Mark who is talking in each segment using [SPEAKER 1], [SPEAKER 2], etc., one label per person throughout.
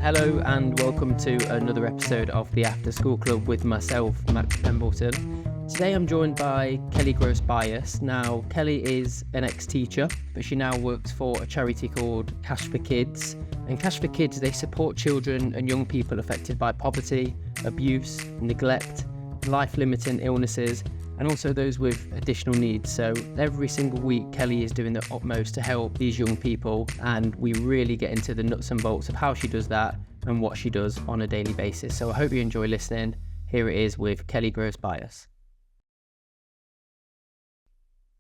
[SPEAKER 1] Hello and welcome to another episode of the After School Club with myself, Max Pemberton. Today I'm joined by Kelly Gross-Bias. Now, Kelly is an ex-teacher, but she now works for a charity called Cash4Kids. And Cash4Kids, they support children and young people affected by poverty, abuse, neglect, life-limiting illnesses, and also those with additional needs. So every single week, Kelly is doing the utmost to help these young people, and we really get into the nuts and bolts of how she does that and what she does on a daily basis. So I hope you enjoy listening. Here it is with Kelly Gross-Bias.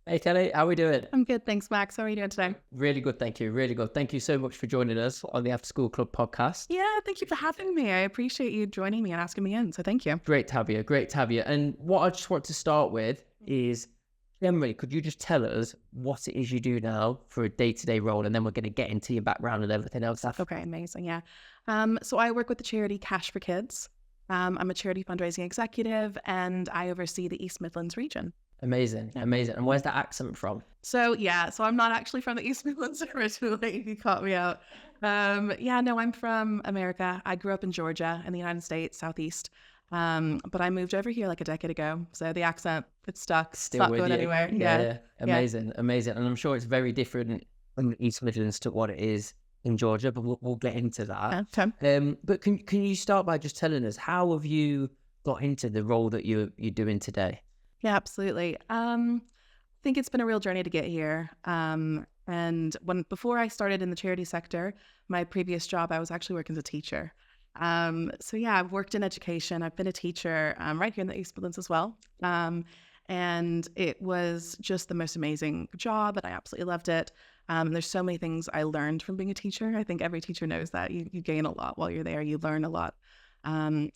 [SPEAKER 1] Hey Kelly, how are we doing?
[SPEAKER 2] I'm good, thanks, Max. How are you doing today?
[SPEAKER 1] Really good, thank you. Really good. Thank you so much for joining us on the After School Club podcast.
[SPEAKER 2] Yeah, thank you for having me. I appreciate you joining me and asking me in, so thank you.
[SPEAKER 1] Great to have you. Great to have you. And what I just want to start with is, generally, could you just tell us what it is you do now for a day-to-day role, and then we're going to get into your background and everything else after.
[SPEAKER 2] Okay, amazing, yeah. So I work with the charity Cash4Kids. I'm a charity fundraising executive, and I oversee the East Midlands region.
[SPEAKER 1] Amazing, amazing. And where's that accent from?
[SPEAKER 2] So I'm not actually from the East Midlands originally. You caught me out. I'm from America. I grew up in Georgia in the United States, Southeast. But I moved over here like a decade ago. So the accent, it's stuck. It's
[SPEAKER 1] Still
[SPEAKER 2] not
[SPEAKER 1] with
[SPEAKER 2] going
[SPEAKER 1] you.
[SPEAKER 2] anywhere.
[SPEAKER 1] Yeah. Amazing, amazing. And I'm sure it's very different in the East Midlands to what it is in Georgia, but we'll get into that.
[SPEAKER 2] Okay.
[SPEAKER 1] But can you start by just telling us, how have you got into the role that you're doing today?
[SPEAKER 2] Yeah, absolutely. I think it's been a real journey to get here. And before I started in the charity sector, my previous job, I was actually working as a teacher. I've worked in education. I've been a teacher right here in the East Midlands as well. And it was just the most amazing job, and I absolutely loved it. There's so many things I learned from being a teacher. I think every teacher knows that. You gain a lot while you're there. You learn a lot. And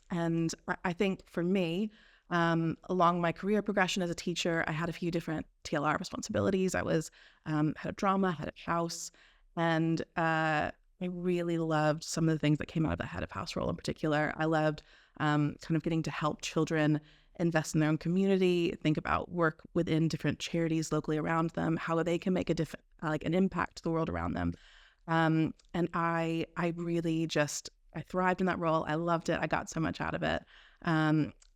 [SPEAKER 2] I think for me, along my career progression as a teacher, I had a few different TLR responsibilities. I was head of drama, head of house, and I really loved some of the things that came out of the head of house role in particular. I loved kind of getting to help children invest in their own community, think about work within different charities locally around them, how they can make an impact to the world around them. And I really I thrived in that role. I loved it. I got so much out of it.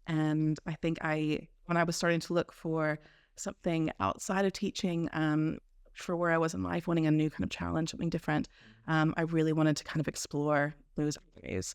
[SPEAKER 2] And I think when I was starting to look for something outside of teaching, for where I was in life, wanting a new kind of challenge, something different, I really wanted to kind of explore those avenues.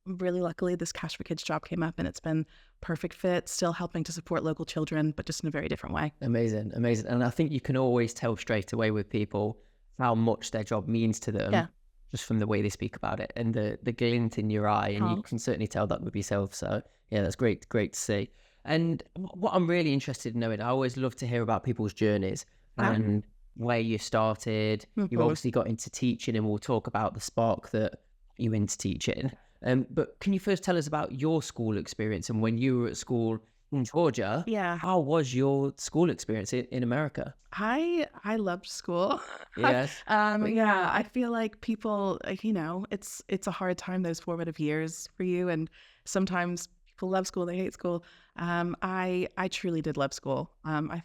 [SPEAKER 2] Really luckily, this Cash4Kids job came up, and it's been perfect fit, still helping to support local children, but just in a very different way.
[SPEAKER 1] Amazing, amazing. And I think you can always tell straight away with people how much their job means to them, just from the way they speak about it and the glint in your eye. And you can certainly tell that with yourself. So yeah, that's great to see. And what I'm really interested in knowing, I always love to hear about people's journeys and where you started. You obviously got into teaching, and we'll talk about the spark that you into teaching. But can you first tell us about your school experience and when you were at school in Georgia?
[SPEAKER 2] Yeah.
[SPEAKER 1] How was your school experience in America?
[SPEAKER 2] I loved school.
[SPEAKER 1] Yes.
[SPEAKER 2] I feel like people, it's a hard time, those formative years for you. And sometimes people love school, they hate school. I truly did love school. I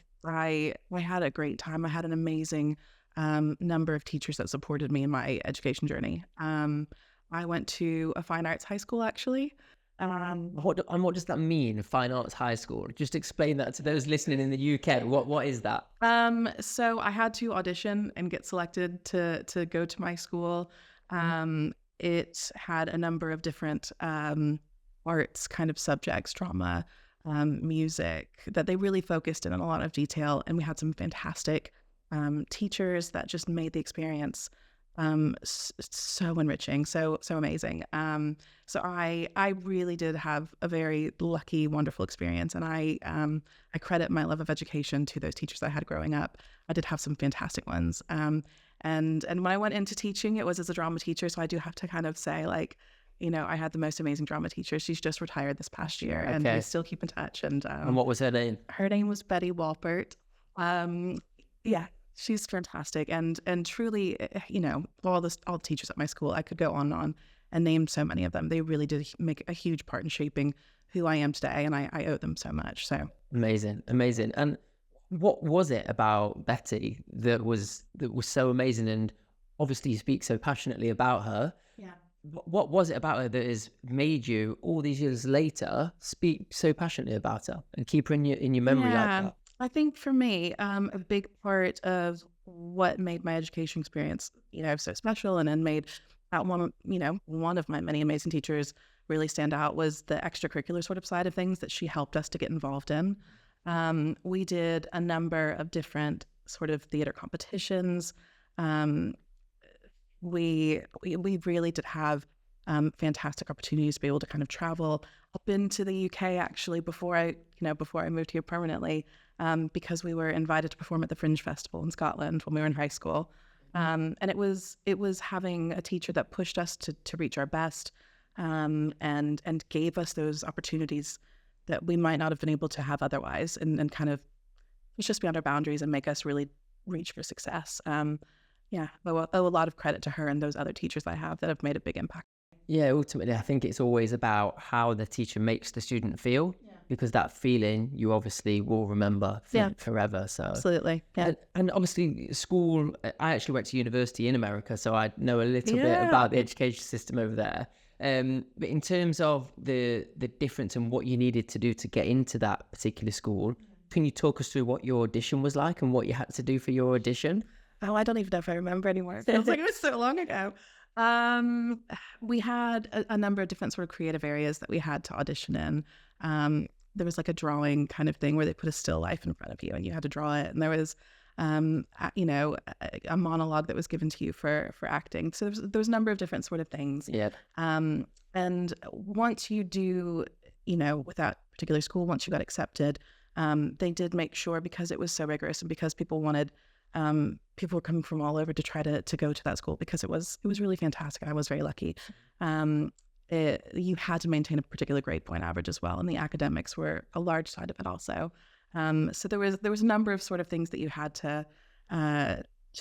[SPEAKER 2] had a great time. I had an amazing number of teachers that supported me in my education journey. I went to a fine arts high school, actually.
[SPEAKER 1] What does that mean, fine arts high school? Just explain that to those listening in the UK. What is that?
[SPEAKER 2] So I had to audition and get selected to go to my school. It had a number of different arts kind of subjects, drama, music, that they really focused in a lot of detail. And we had some fantastic teachers that just made the experience so enriching, so amazing. So I really did have a very lucky, wonderful experience, and I credit my love of education to those teachers I had growing up. I did have some fantastic ones. And when I went into teaching, it was as a drama teacher. So I do have to kind of say, I had the most amazing drama teacher. She's just retired this past year, and we still keep in touch. And
[SPEAKER 1] what was her name?
[SPEAKER 2] Her name was Betty Walpert. She's fantastic, and truly, all the teachers at my school, I could go on and name so many of them. They really did make a huge part in shaping who I am today, and I owe them so much. So
[SPEAKER 1] amazing. And what was it about Betty that was so amazing? And obviously you speak so passionately about her.
[SPEAKER 2] Yeah.
[SPEAKER 1] What was it about her that has made you, all these years later, speak so passionately about her and keep her in your memory like
[SPEAKER 2] Yeah,
[SPEAKER 1] that?
[SPEAKER 2] I think for me, a big part of what made my education experience, so special and then made that one of my many amazing teachers really stand out was the extracurricular sort of side of things that she helped us to get involved in. We did a number of different sort of theater competitions. Um, we really did have fantastic opportunities to be able to kind of travel up into the UK actually before I moved here permanently, because we were invited to perform at the Fringe Festival in Scotland when we were in high school. And it was having a teacher that pushed us to reach our best, and gave us those opportunities that we might not have been able to have otherwise, and kind of push us beyond our boundaries and make us really reach for success. Yeah, owe a lot of credit to her and those other teachers I have that have made a big impact.
[SPEAKER 1] Yeah, ultimately, I think it's always about how the teacher makes the student feel, because that feeling you obviously will remember forever. So
[SPEAKER 2] Absolutely. Yeah.
[SPEAKER 1] and obviously school, I actually went to university in America, so I know a little bit
[SPEAKER 2] Yeah.
[SPEAKER 1] about the education system over there. But in terms of the difference and what you needed to do to get into that particular school, can you talk us through what your audition was like and what you had to do for your audition?
[SPEAKER 2] Oh, I don't even know if I remember anymore. It feels like it was so long ago. We had a number of different sort of creative areas that we had to audition in. There was like a drawing kind of thing where they put a still life in front of you and you had to draw it. And there was, a monologue that was given to you for acting. So there was a number of different sort of things.
[SPEAKER 1] Yeah.
[SPEAKER 2] And once you do, with that particular school, once you got accepted, they did make sure, because it was so rigorous and because people were coming from all over to try to go to that school, because it was really fantastic. I was very lucky. You had to maintain a particular grade point average as well, and the academics were a large side of it also. So there was a number of sort of things that you had to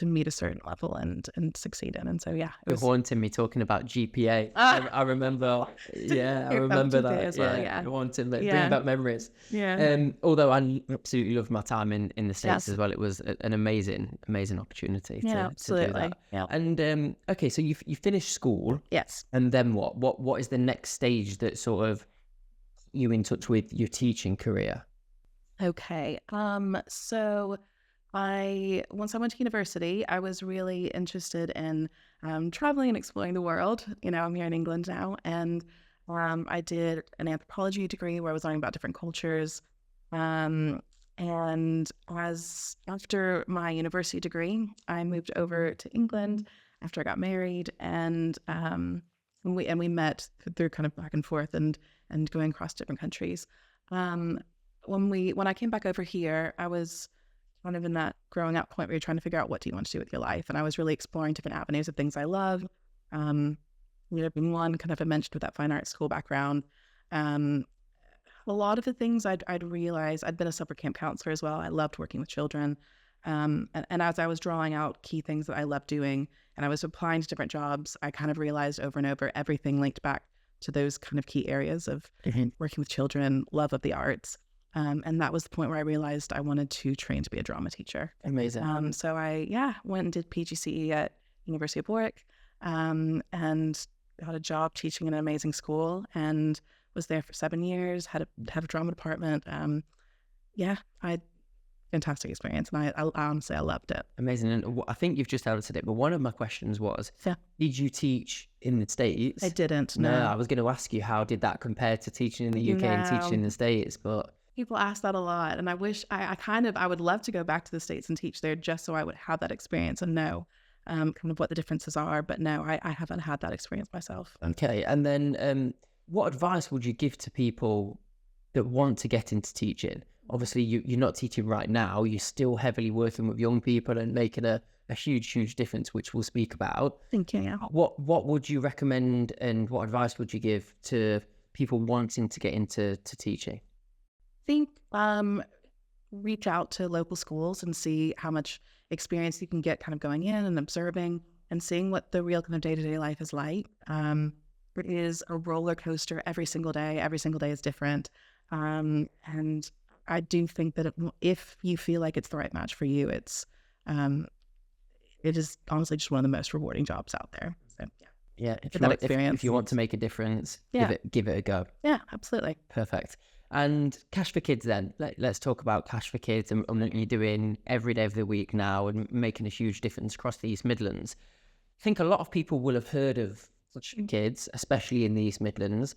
[SPEAKER 2] meet a certain level and succeed in. And so it
[SPEAKER 1] You're
[SPEAKER 2] was
[SPEAKER 1] haunting me talking about GPA. I remember, I remember that.
[SPEAKER 2] as well, yeah.
[SPEAKER 1] You're haunting me,
[SPEAKER 2] Yeah.
[SPEAKER 1] bringing back memories.
[SPEAKER 2] Yeah.
[SPEAKER 1] Although I absolutely loved my time in the States
[SPEAKER 2] Yes.
[SPEAKER 1] as well. It was an amazing opportunity to do
[SPEAKER 2] absolutely.
[SPEAKER 1] that.
[SPEAKER 2] Yeah.
[SPEAKER 1] And okay, so you finished school,
[SPEAKER 2] Yes.
[SPEAKER 1] and then what? What is the next stage that sort of you in touch with your teaching career?
[SPEAKER 2] Okay. So once I went to university, I was really interested in traveling and exploring the world. I'm here in England now, and I did an anthropology degree where I was learning about different cultures. And after my university degree, I moved over to England after I got married, and we met through kind of back and forth and going across different countries. When I came back over here, I was kind of in that growing up point where you're trying to figure out what do you want to do with your life, and I was really exploring different avenues of things I love. Being one, kind of I mentioned with that fine arts school background. A lot of the things I'd realized, I'd been a summer camp counselor as well. I loved working with children. And as I was drawing out key things that I loved doing and I was applying to different jobs, I kind of realized over and over everything linked back to those kind of key areas of working with children, love of the arts. And that was the point where I realized I wanted to train to be a drama teacher.
[SPEAKER 1] Amazing.
[SPEAKER 2] So I went and did PGCE at University of Warwick, and got a job teaching in an amazing school, and was there for 7 years, had a drama department. Fantastic experience, and I honestly, I loved it.
[SPEAKER 1] Amazing. And I think you've just answered it, but one of my questions was,
[SPEAKER 2] Yeah.
[SPEAKER 1] did you teach in the States?
[SPEAKER 2] I didn't,
[SPEAKER 1] No,
[SPEAKER 2] no.
[SPEAKER 1] I was going to ask you, how did that compare to teaching in the UK and teaching in the States? But
[SPEAKER 2] People ask that a lot, and I wish I would love to go back to the States and teach there just so I would have that experience and know kind of what the differences are. But no, I haven't had that experience myself.
[SPEAKER 1] okay. And then what advice would you give to people that want to get into teaching? Obviously, you're not teaching right now. You're still heavily working with young people and making a huge difference, which we'll speak about.
[SPEAKER 2] Thank you. Yeah.
[SPEAKER 1] What would you recommend, and what advice would you give to people wanting to get into teaching?
[SPEAKER 2] I think reach out to local schools and see how much experience you can get kind of going in and observing and seeing what the real kind of day-to-day life is like. It is a roller coaster every single day. Every single day is different. And I do think that if you feel like it's the right match for you, it's it is honestly just one of the most rewarding jobs out there. So
[SPEAKER 1] Yeah,
[SPEAKER 2] experience.
[SPEAKER 1] If you want to make a difference, give it a go.
[SPEAKER 2] Yeah, absolutely.
[SPEAKER 1] Perfect. And Cash4Kids then, let's talk about Cash4Kids and what you're doing every day of the week now and making a huge difference across the East Midlands. I think a lot of people will have heard of Cash4Kids, especially in the East Midlands,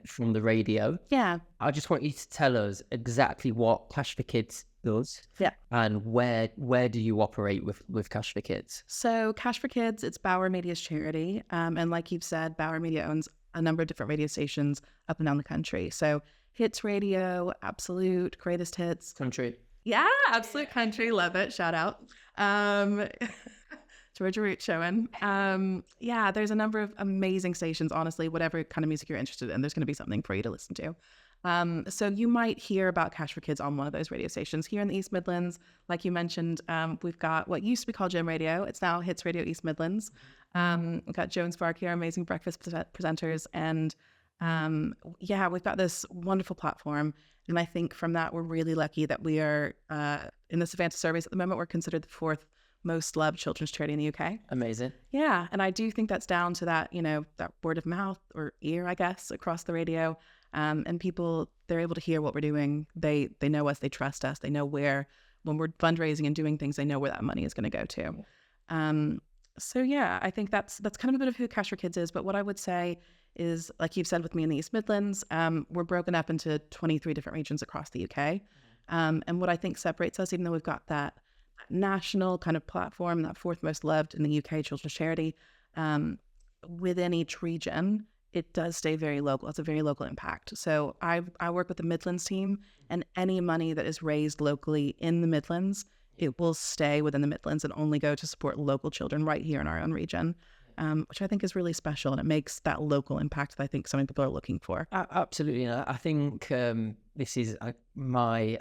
[SPEAKER 1] from the radio.
[SPEAKER 2] Yeah.
[SPEAKER 1] I just want you to tell us exactly what Cash4Kids does.
[SPEAKER 2] Yeah.
[SPEAKER 1] And where do you operate with Cash4Kids?
[SPEAKER 2] So Cash4Kids, it's Bauer Media's charity. And like you've said, Bauer Media owns a number of different radio stations up and down the country. So Hits Radio, Absolute, Greatest Hits.
[SPEAKER 1] Country.
[SPEAKER 2] Yeah, Absolute Country. Love it. Shout out. Georgia Root showing. Yeah, there's a number of amazing stations, honestly, whatever kind of music you're interested in, there's going to be something for you to listen to. So you might hear about Cash4Kids on one of those radio stations. Here in the East Midlands, like you mentioned, we've got what used to be called Gym Radio. It's now Hits Radio East Midlands. We've got Joe and Sparky, our amazing breakfast presenters. And yeah, we've got this wonderful platform. And I think from that, we're really lucky that we are, in the Savanta surveys at the moment, we're considered the 4th most loved children's charity in the UK.
[SPEAKER 1] Amazing.
[SPEAKER 2] Yeah. And I do think that's down to that, that word of mouth or ear, I guess, across the radio. And people, they're able to hear what we're doing. They know us, they trust us. They know when we're fundraising and doing things, they know where that money is going to go to. So yeah, I think that's kind of a bit of who Cash4Kids is. But what I would say is, like you've said with me in the East Midlands, we're broken up into 23 different regions across the UK. And what I think separates us, even though we've got that national kind of platform, that 4th most loved in the UK children's charity, within each region, it does stay very local. It's a very local impact. So I work with the Midlands team, and any money that is raised locally in the Midlands, it will stay within the Midlands and only go to support local children right here in our own region, which I think is really special, and it makes that local impact that I think so many people are looking for.
[SPEAKER 1] Absolutely. I think this is my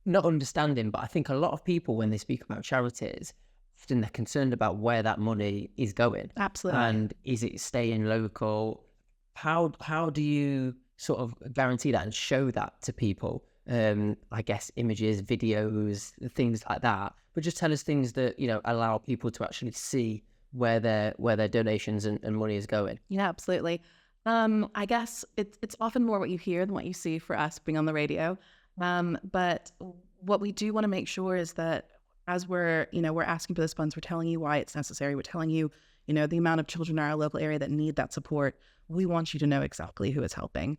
[SPEAKER 1] not understanding, but I think a lot of people, when they speak about charities, often they're concerned about where that money is going.
[SPEAKER 2] Absolutely.
[SPEAKER 1] And is it staying local? How do you sort of guarantee that and show that to people? I guess images, videos, things like that. But just tell us things that, allow people to actually see where their donations and money is going.
[SPEAKER 2] Yeah, absolutely. I guess it's often more what you hear than what you see for us being on the radio. But what we do want to make sure is that as we're asking for those funds, we're telling you why it's necessary. We're telling you, the amount of children in our local area that need that support. We want you to know exactly who is helping.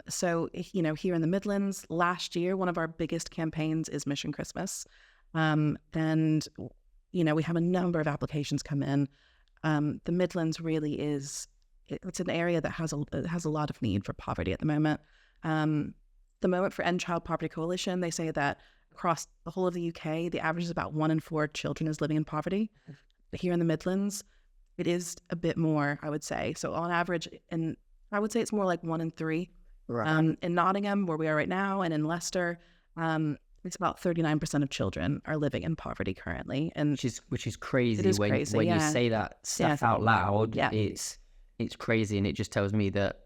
[SPEAKER 2] So, here in the Midlands, last year, one of our biggest campaigns is Mission Christmas. And, we have a number of applications come in. The Midlands really it's an area that has a lot of need for poverty at the moment. The moment for End Child Poverty Coalition, they say that across the whole of the UK, the average is about 1 in 4 children is living in poverty. But here in the Midlands, it is a bit more, I would say. So on average, and I would say it's more like 1 in 3.
[SPEAKER 1] Right.
[SPEAKER 2] In Nottingham, where we are right now, and in Leicester, it's about 39% of children are living in poverty currently. And
[SPEAKER 1] which is crazy.
[SPEAKER 2] It is
[SPEAKER 1] when
[SPEAKER 2] crazy,
[SPEAKER 1] you
[SPEAKER 2] yeah.
[SPEAKER 1] say that stuff out loud.
[SPEAKER 2] Yeah.
[SPEAKER 1] It's crazy, and it just tells me that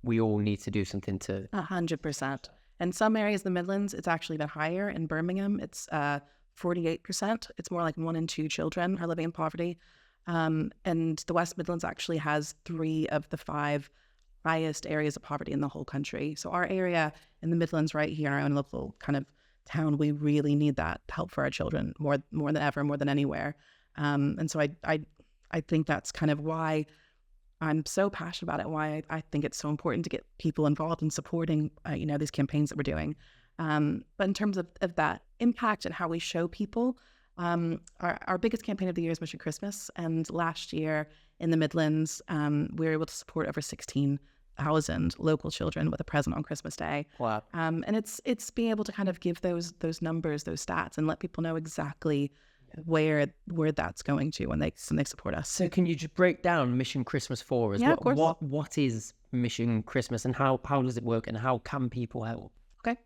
[SPEAKER 1] we all need to do something to
[SPEAKER 2] 100%. In some areas of the Midlands, it's actually been higher. In Birmingham, it's 48%. It's more like 1 in 2 children are living in poverty. And the West Midlands actually has 3 of the 5 highest areas of poverty in the whole country. So our area in the Midlands, right here in our own local kind of town, we really need that help for our children more than ever, more than anywhere. And so I think that's kind of why I'm so passionate about it, why I think it's so important to get people involved in supporting, these campaigns that we're doing. But in terms of that impact and how we show people, our biggest campaign of the year is Mission Christmas. And last year in the Midlands, we were able to support over 16,000 local children with a present on Christmas Day.
[SPEAKER 1] Wow.
[SPEAKER 2] And it's being able to kind of give those numbers, those stats, and let people know exactly where that's going to when they support us.
[SPEAKER 1] So can you just break down Mission Christmas for us?
[SPEAKER 2] Yeah, of course.
[SPEAKER 1] What is Mission Christmas, and how does it work, and how can people help?
[SPEAKER 2] Okay.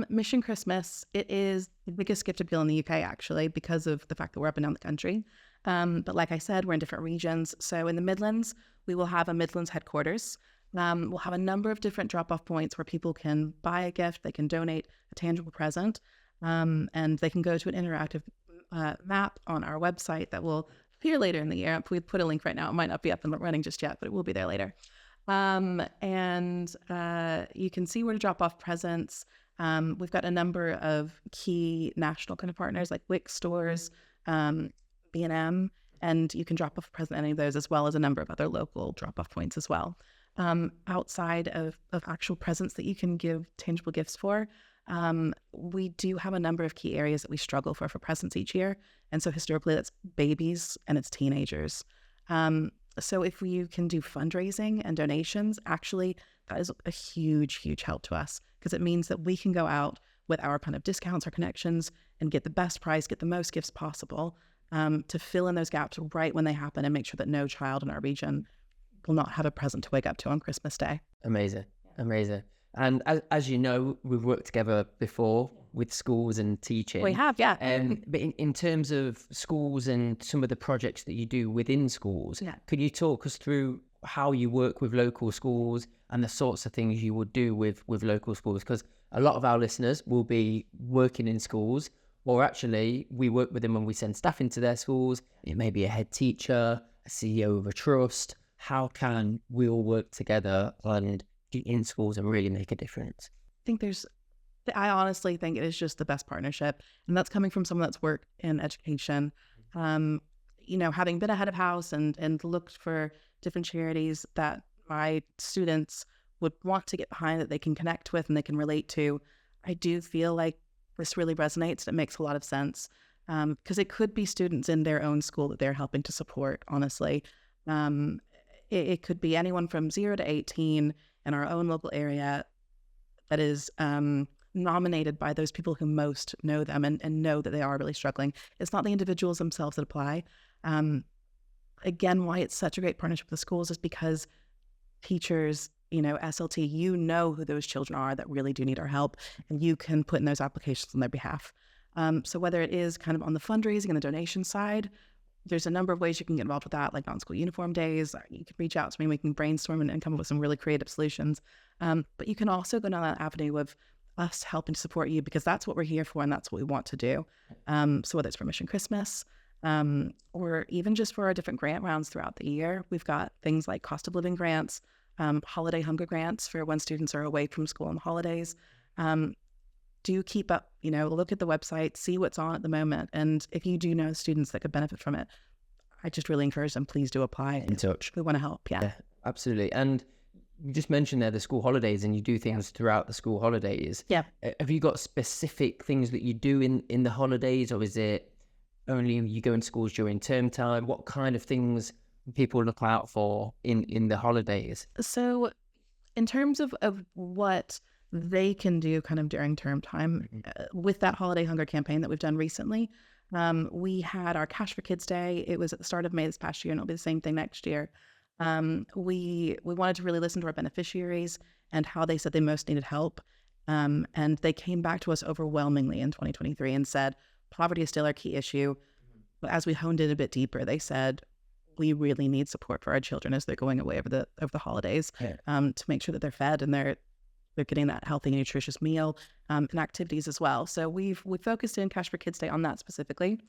[SPEAKER 2] Mission Christmas, it is the biggest gift appeal in the UK, actually, because of the fact that we're up and down the country. But like I said, we're in different regions. So in the Midlands, we will have a Midlands headquarters. We'll have a number of different drop-off points where people can buy a gift, they can donate a tangible present, and they can go to an interactive map on our website that will appear later in the year. We put a link right now. It might not be up and running just yet, but it will be there later. And you can see where to drop off presents. We've got a number of key national kind of partners like Wick stores, B&M, and you can drop off a present at any of those, as well as a number of other local drop-off points as well. Outside of actual presents that you can give tangible gifts for, we do have a number of key areas that we struggle for presents each year. And so historically, that's babies and it's teenagers. So if you can do fundraising and donations, actually, that is a huge, huge help to us, because it means that we can go out with our kind of discounts, our connections, and get the best price, get the most gifts possible, to fill in those gaps right when they happen and make sure that no child in our region will not have a present to wake up to on Christmas Day.
[SPEAKER 1] Amazing. And as you know, we've worked together before with schools and teaching.
[SPEAKER 2] We have, yeah.
[SPEAKER 1] But in terms of schools and some of the projects that you do within schools, could you talk us through how you work with local schools and the sorts of things you would do with local schools? Because a lot of our listeners will be working in schools, or actually we work with them when we send staff into their schools. It may be a head teacher, a CEO of a trust. How can we all work together and get in schools and really make a difference?
[SPEAKER 2] I honestly think it is just the best partnership. And that's coming from someone that's worked in education. Having been a head of house and looked for different charities that my students would want to get behind, that they can connect with and they can relate to, I do feel like this really resonates. It makes a lot of sense, because it could be students in their own school that they're helping to support, honestly. It could be anyone from 0 to 18 in our own local area that is nominated by those people who most know them and know that they are really struggling. It's not the individuals themselves that apply. Again, why it's such a great partnership with the schools is because teachers, SLT, who those children are that really do need our help, and you can put in those applications on their behalf. So whether it is kind of on the fundraising and the donation side, there's a number of ways you can get involved with that, like non-school uniform days. You can reach out to me, we can brainstorm and come up with some really creative solutions. But you can also go down that avenue of us helping to support you, because that's what we're here for and that's what we want to do. So whether it's for Mission Christmas, or even just for our different grant rounds throughout the year, we've got things like cost of living grants, holiday hunger grants for when students are away from school on the holidays. Do keep up, look at the website, see what's on at the moment. And if you do know students that could benefit from it, I just really encourage them, please do apply.
[SPEAKER 1] In touch.
[SPEAKER 2] We want to help. Yeah,
[SPEAKER 1] absolutely. And you just mentioned there the school holidays, and you do things throughout the school holidays.
[SPEAKER 2] Yeah.
[SPEAKER 1] Have you got specific things that you do in the holidays, or is it only you go in schools during term time? What kind of things people look out for in the holidays?
[SPEAKER 2] So in terms of what they can do kind of during term time, with that holiday hunger campaign that we've done recently, we had our Cash4Kids Day. It was at the start of May this past year, and it'll be the same thing next year. We wanted to really listen to our beneficiaries and how they said they most needed help. And they came back to us overwhelmingly in 2023 and said, poverty is still our key issue. But as we honed in a bit deeper, they said, we really need support for our children as they're going away over the holidays, to make sure that they're fed and they're getting that healthy, nutritious meal, and activities as well. So we focused in Cash4Kids Day on that specifically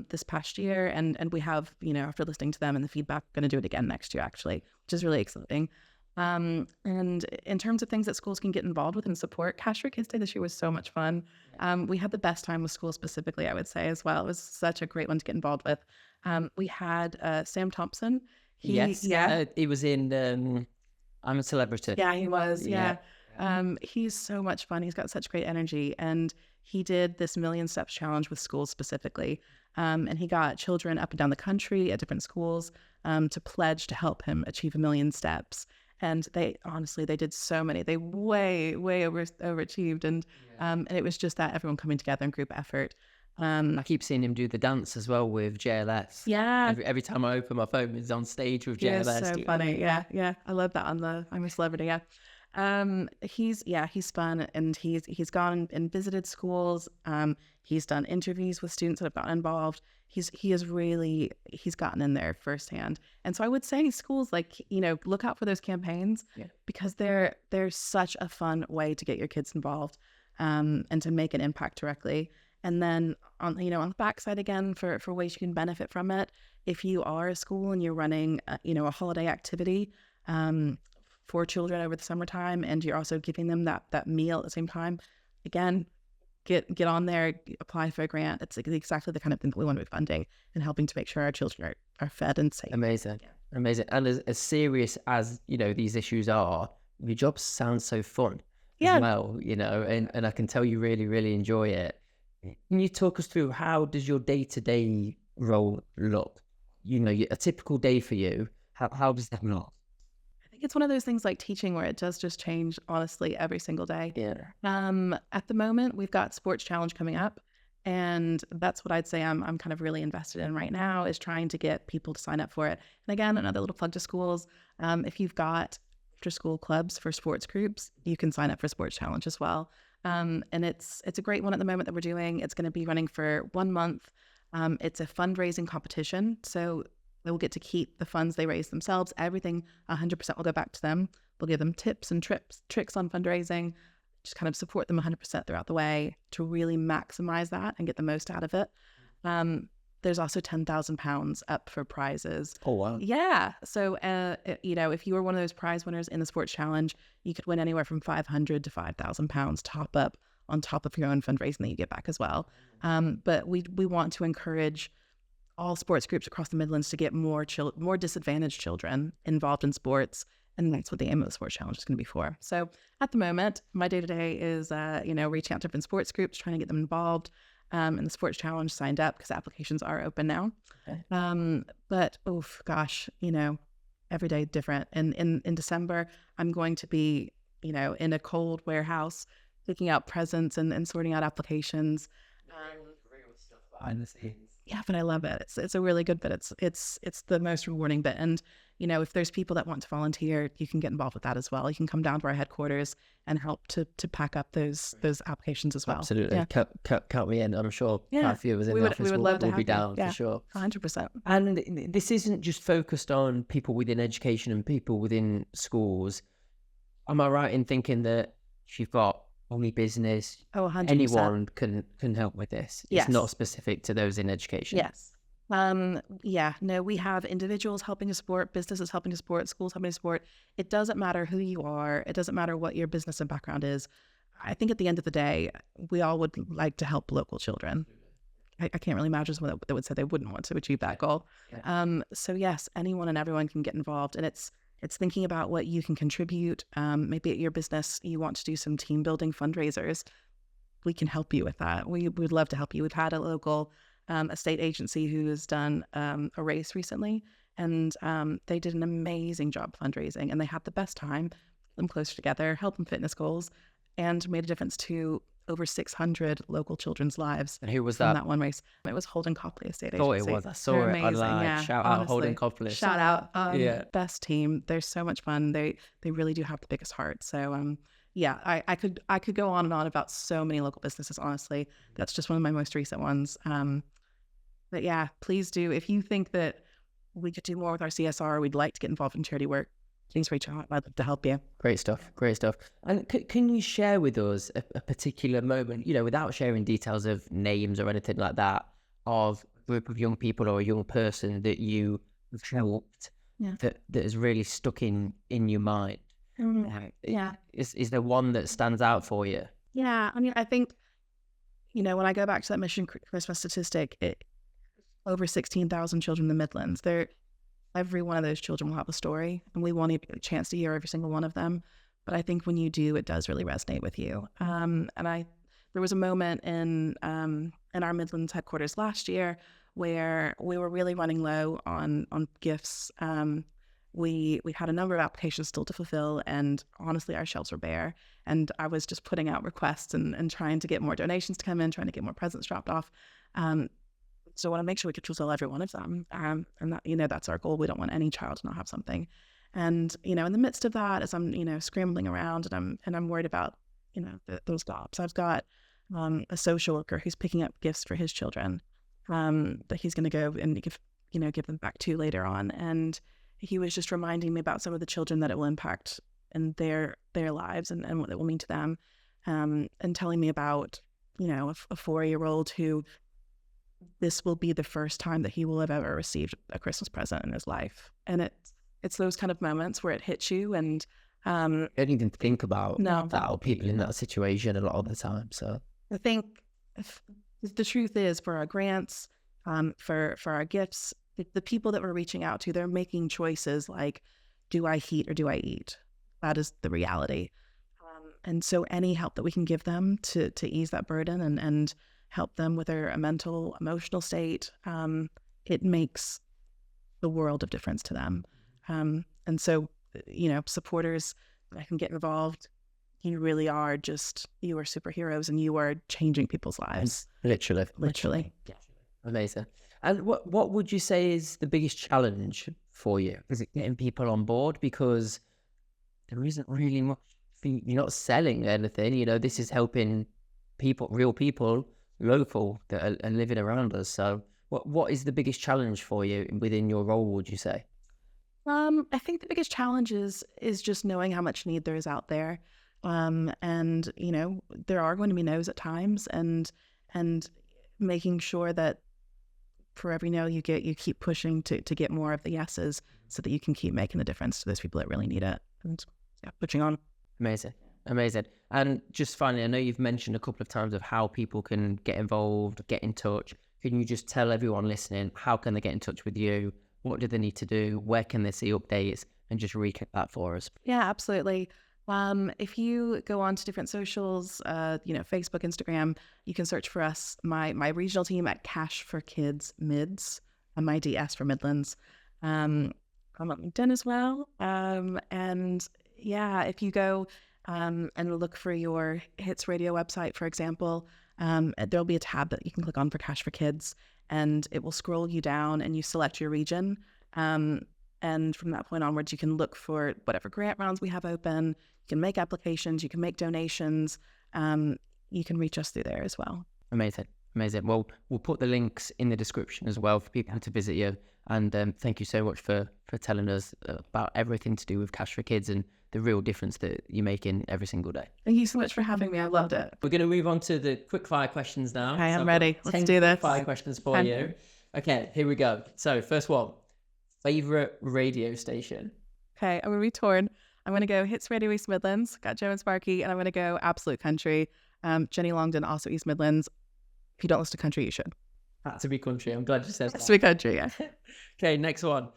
[SPEAKER 2] this past year, and we have, after listening to them and the feedback, going to do it again next year, actually, which is really exciting. And in terms of things that schools can get involved with and support, Cash4Kids Day this year was so much fun. We had the best time with schools specifically, I would say, as well. It was such a great one to get involved with. We had Sam Thompson. He was in I'm a Celebrity. Yeah, he was. Yeah. He's so much fun. He's got such great energy. And he did this Million Steps Challenge with schools specifically. And he got children up and down the country at different schools to pledge to help him achieve 1 million steps. And they did so many. They way overachieved. And it was just that everyone coming together in group effort. I keep seeing him do the dance as well with JLS. Yeah. Every time I open my phone, he's on stage with JLS. Yeah, so funny. Yeah. I love that on the I'm a Celebrity. Yeah. He's fun, and he's gone and visited schools. He's done interviews with students that have gotten involved. He's gotten in there firsthand. And so I would say schools, look out for those campaigns, because they're such a fun way to get your kids involved, and to make an impact directly. And then on the backside again for ways you can benefit from it. If you are a school and you're running a holiday activity for children over the summertime, and you're also giving them that meal at the same time, again, get on there, apply for a grant. It's exactly the kind of thing that we want to be funding and helping to make sure our children are fed and safe.
[SPEAKER 1] Amazing. Amazing. And as serious as, these issues are, your job sounds so fun as well, and I can tell you really, really enjoy it. Can you talk us through how does your day-to-day role look? A typical day for you, how does that look?
[SPEAKER 2] I think it's one of those things like teaching where it does just change, honestly, every single day. At the moment, we've got Sports Challenge coming up, and that's what I'd say I'm kind of really invested in right now, is trying to get people to sign up for it. And again, another little plug to schools. If you've got after-school clubs for sports groups, you can sign up for Sports Challenge as well. And it's a great one at the moment that we're doing. It's going to be running for 1 month. It's a fundraising competition, so they will get to keep the funds they raise themselves. Everything 100% will go back to them. We'll give them tips and tricks on fundraising, just kind of support them 100% throughout the way to really maximize that and get the most out of it. There's also £10,000 up for prizes.
[SPEAKER 1] Oh, wow.
[SPEAKER 2] Yeah. So, if you were one of those prize winners in the Sports Challenge, you could win anywhere from £500 to £5,000 top up on top of your own fundraising that you get back as well. But we want to encourage all sports groups across the Midlands to get more disadvantaged children involved in sports. And that's what the aim of the Sports Challenge is going to be for. So at the moment, my day-to-day is, reaching out to different sports groups, trying to get them involved. And the Sports Challenge signed up because applications are open now.
[SPEAKER 1] Okay.
[SPEAKER 2] But, every day different. And in December, I'm going to be, in a cold warehouse, picking out presents and sorting out applications.
[SPEAKER 1] Behind the scenes.
[SPEAKER 2] Yeah, but I love it. It's a really good bit. It's the most rewarding bit. And if there's people that want to volunteer, you can get involved with that as well. You can come down to our headquarters and help to pack up those applications as well.
[SPEAKER 1] Absolutely. Yeah. Count me in. I'm sure quite a few of us in the office will be down for sure.
[SPEAKER 2] 100%.
[SPEAKER 1] And this isn't just focused on people within education and people within schools. Am I right in thinking that if you've got only business,
[SPEAKER 2] 100%.
[SPEAKER 1] anyone can help with this?
[SPEAKER 2] Yes.
[SPEAKER 1] It's not specific to those in education.
[SPEAKER 2] Yes. We have individuals helping to support, businesses helping to support, schools helping to support. It doesn't matter who you are. It doesn't matter what your business and background is. I think at the end of the day, we all would like to help local children. I can't really imagine someone that would say they wouldn't want to achieve that goal. Yeah. So yes, anyone and everyone can get involved, and it's thinking about what you can contribute. Maybe at your business, you want to do some team building fundraisers. We can help you with that. We would love to help you. We've had a local a state agency who has done a race recently, and they did an amazing job fundraising, and they had the best time, them closer together, help them fitness goals, and made a difference to over 600 local children's lives.
[SPEAKER 1] And who was
[SPEAKER 2] from
[SPEAKER 1] that?
[SPEAKER 2] that one race? It was Holden Copley Estate
[SPEAKER 1] Oh,
[SPEAKER 2] Agency.
[SPEAKER 1] it was. I saw
[SPEAKER 2] They're
[SPEAKER 1] it
[SPEAKER 2] amazing.
[SPEAKER 1] online.
[SPEAKER 2] Yeah,
[SPEAKER 1] Shout
[SPEAKER 2] honestly.
[SPEAKER 1] out Holden Copley.
[SPEAKER 2] Shout out.
[SPEAKER 1] Yeah.
[SPEAKER 2] Best team. They're so much fun. They really do have the biggest heart. So I could go on and on about so many local businesses, honestly. That's just one of my most recent ones. But yeah, please do. If you think that we could do more with our CSR, we'd like to get involved in charity work, please reach out. I'd love to help you.
[SPEAKER 1] Great stuff. Great stuff. And can you share with us a particular moment, without sharing details of names or anything like that, of a group of young people or a young person that you have helped that has really stuck in your mind?
[SPEAKER 2] Yeah.
[SPEAKER 1] Is there one that stands out for you?
[SPEAKER 2] Yeah. I mean, I think, when I go back to that Mission Christmas statistic, over 16,000 children in the Midlands. Every one of those children will have a story, and we won't even get a chance to hear every single one of them. But I think when you do, it does really resonate with you. There was a moment in our Midlands headquarters last year where we were really running low on gifts. We had a number of applications still to fulfill, and honestly, our shelves were bare. And I was just putting out requests and trying to get more donations to come in, trying to get more presents dropped off. So I want to make sure we could fulfill every one of them. And that, that's our goal. We don't want any child to not have something. And, in the midst of that, as I'm, scrambling around and I'm worried about, those jobs, I've got a social worker who's picking up gifts for his children that he's going to go and give them back to later on. And he was just reminding me about some of the children that it will impact in their lives and what it will mean to them, and telling me about a 4-year-old who this will be the first time that he will have ever received a Christmas present in his life. And it's those kind of moments where it hits you. And
[SPEAKER 1] I don't even think about
[SPEAKER 2] no,
[SPEAKER 1] that or people in that situation a lot of the time. So
[SPEAKER 2] I think the truth is, for our grants, for our gifts, the people that we're reaching out to, they're making choices like, do I heat or do I eat? That is the reality. And so any help that we can give them to ease that burden and help them with their mental, emotional state, it makes the world of difference to them. And so, supporters that can get involved, you really are you are superheroes and you are changing people's lives.
[SPEAKER 1] literally.
[SPEAKER 2] Yeah.
[SPEAKER 1] Amazing. And what would you say is the biggest challenge for you? Is it getting people on board? Because there isn't really much, you're not selling anything, this is helping people, real people, local, that are living around us. So what is the biggest challenge for you within your role, would you say?
[SPEAKER 2] I think the biggest challenge is just knowing how much need there is out there. And, there are going to be no's at times, and making sure that for every no you get, you keep pushing to get more of the yeses so that you can keep making the difference to those people that really need it. And pushing on.
[SPEAKER 1] Amazing. And just finally, I know you've mentioned a couple of times of how people can get involved, get in touch. Can you just tell everyone listening, how can they get in touch with you? What do they need to do? Where can they see updates? And just recap that for us.
[SPEAKER 2] Yeah, absolutely. If you go on to different socials, Facebook, Instagram, you can search for us, my regional team at Cash4Kids Mids, and my DS for Midlands. I'm on LinkedIn as well. And yeah, if you go and look for your Hits Radio website, for example, there'll be a tab that you can click on for Cash4Kids, and it will scroll you down and you select your region. And from that point onwards, you can look for whatever grant rounds we have open. You can make applications, you can make donations. You can reach us through there as well.
[SPEAKER 1] Amazing. Well, we'll put the links in the description as well for people to visit you. And thank you so much for telling us about everything to do with Cash4Kids and the real difference that you're making every single day.
[SPEAKER 2] Thank you so much for having me. I loved it.
[SPEAKER 1] We're going to move on to the quick fire questions now.
[SPEAKER 2] Okay, I'm ready. Let's do this.
[SPEAKER 1] Fire questions for you. Okay, here we go. So first one, favorite radio station?
[SPEAKER 2] Okay, I'm going to be torn. I'm going to go Hits Radio East Midlands, got Joe and Sparky, and I'm going to go Absolute Country. Jenny Longdon, also East Midlands. If you don't listen to country, you should.
[SPEAKER 1] Had to be country. I'm glad you said that.
[SPEAKER 2] Has to be country, yeah.
[SPEAKER 1] Okay, next one.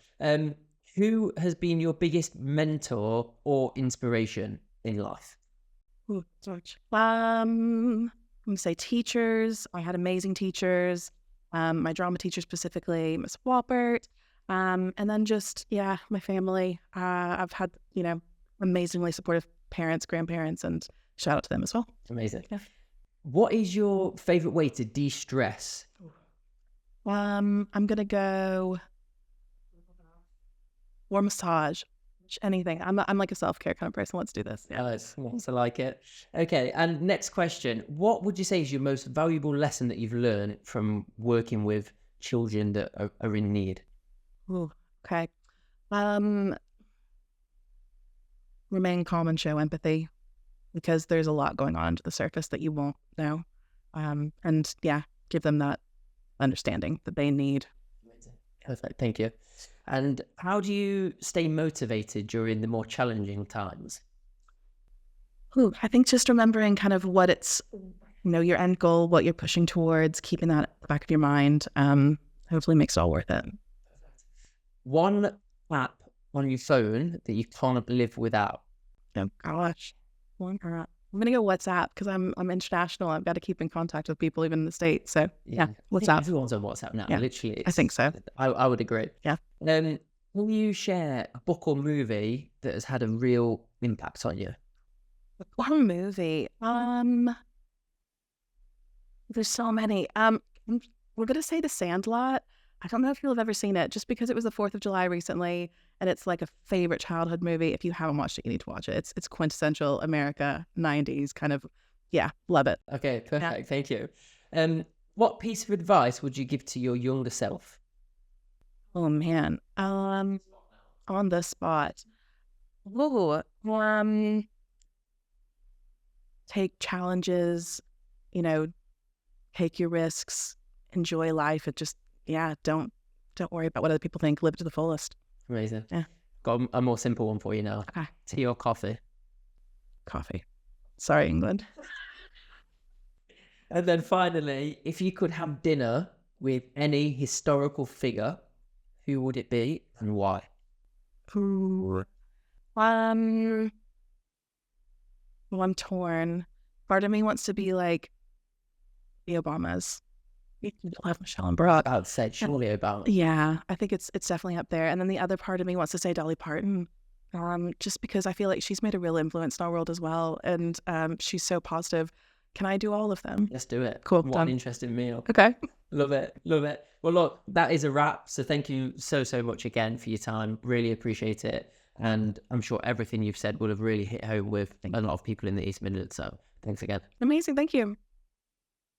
[SPEAKER 1] Who has been your biggest mentor or inspiration in life?
[SPEAKER 2] Ooh, George. I'm going to say teachers. I had amazing teachers. My drama teacher specifically, Miss Walpert. And then just, my family. I've had, amazingly supportive parents, grandparents, and shout out to them as well.
[SPEAKER 1] Amazing.
[SPEAKER 2] Yeah.
[SPEAKER 1] What is your favorite way to de-stress?
[SPEAKER 2] I'm going to go warm massage, anything. I'm like a self-care kind of person. Let's do this.
[SPEAKER 1] Yeah, I like it. Okay, and next question. What would you say is your most valuable lesson that you've learned from working with children that are in need?
[SPEAKER 2] Ooh, okay. Remain calm and show empathy, because there's a lot going on under the surface that you won't know. And give them that understanding that they need.
[SPEAKER 1] Perfect, thank you. And how do you stay motivated during the more challenging times?
[SPEAKER 2] Ooh, I think just remembering kind of what it's, your end goal, what you're pushing towards, keeping that at the back of your mind, hopefully makes it all worth it.
[SPEAKER 1] One app on your phone that you can't live without?
[SPEAKER 2] Oh gosh, one app. I'm gonna go WhatsApp because I'm international. I've got to keep in contact with people even in the States. So WhatsApp.
[SPEAKER 1] Everyone's on WhatsApp now.
[SPEAKER 2] Yeah,
[SPEAKER 1] literally.
[SPEAKER 2] I think so.
[SPEAKER 1] I would agree.
[SPEAKER 2] Yeah.
[SPEAKER 1] Will you share a book or movie that has had a real impact on you?
[SPEAKER 2] One movie. There's so many. We're gonna say The Sandlot. I don't know if you'll have ever seen it, just because it was the 4th of July recently, and it's like a favorite childhood movie. If you haven't watched it, you need to watch it. It's quintessential America, 90s kind of, love it.
[SPEAKER 1] Okay, perfect. Thank you. What piece of advice would you give to your younger self?
[SPEAKER 2] Oh man, on the spot. Take challenges, take your risks, enjoy life, and just don't worry about what other people think. Live it to the fullest.
[SPEAKER 1] Amazing.
[SPEAKER 2] Yeah.
[SPEAKER 1] Got a more simple one for you now.
[SPEAKER 2] Okay.
[SPEAKER 1] Tea or coffee?
[SPEAKER 2] Coffee. Sorry, England.
[SPEAKER 1] And then finally, if you could have dinner with any historical figure, who would it be and why?
[SPEAKER 2] Ooh. Well, I'm torn. Part of me wants to be like the Obamas. I love Michelle and Barack.
[SPEAKER 1] I'd say surely Obama.
[SPEAKER 2] Yeah, I think it's definitely up there. And then the other part of me wants to say Dolly Parton, just because I feel like she's made a real influence in our world as well, and she's so positive. Can I do all of them?
[SPEAKER 1] Let's do it.
[SPEAKER 2] Cool.
[SPEAKER 1] What
[SPEAKER 2] Done.
[SPEAKER 1] an interesting meal.
[SPEAKER 2] Okay.
[SPEAKER 1] Love it. Love it. Well, look, that is a wrap. So thank you so much again for your time. Really appreciate it. And I'm sure everything you've said will have really hit home with a lot of people in the East Midlands. So thanks again.
[SPEAKER 2] Amazing. Thank you.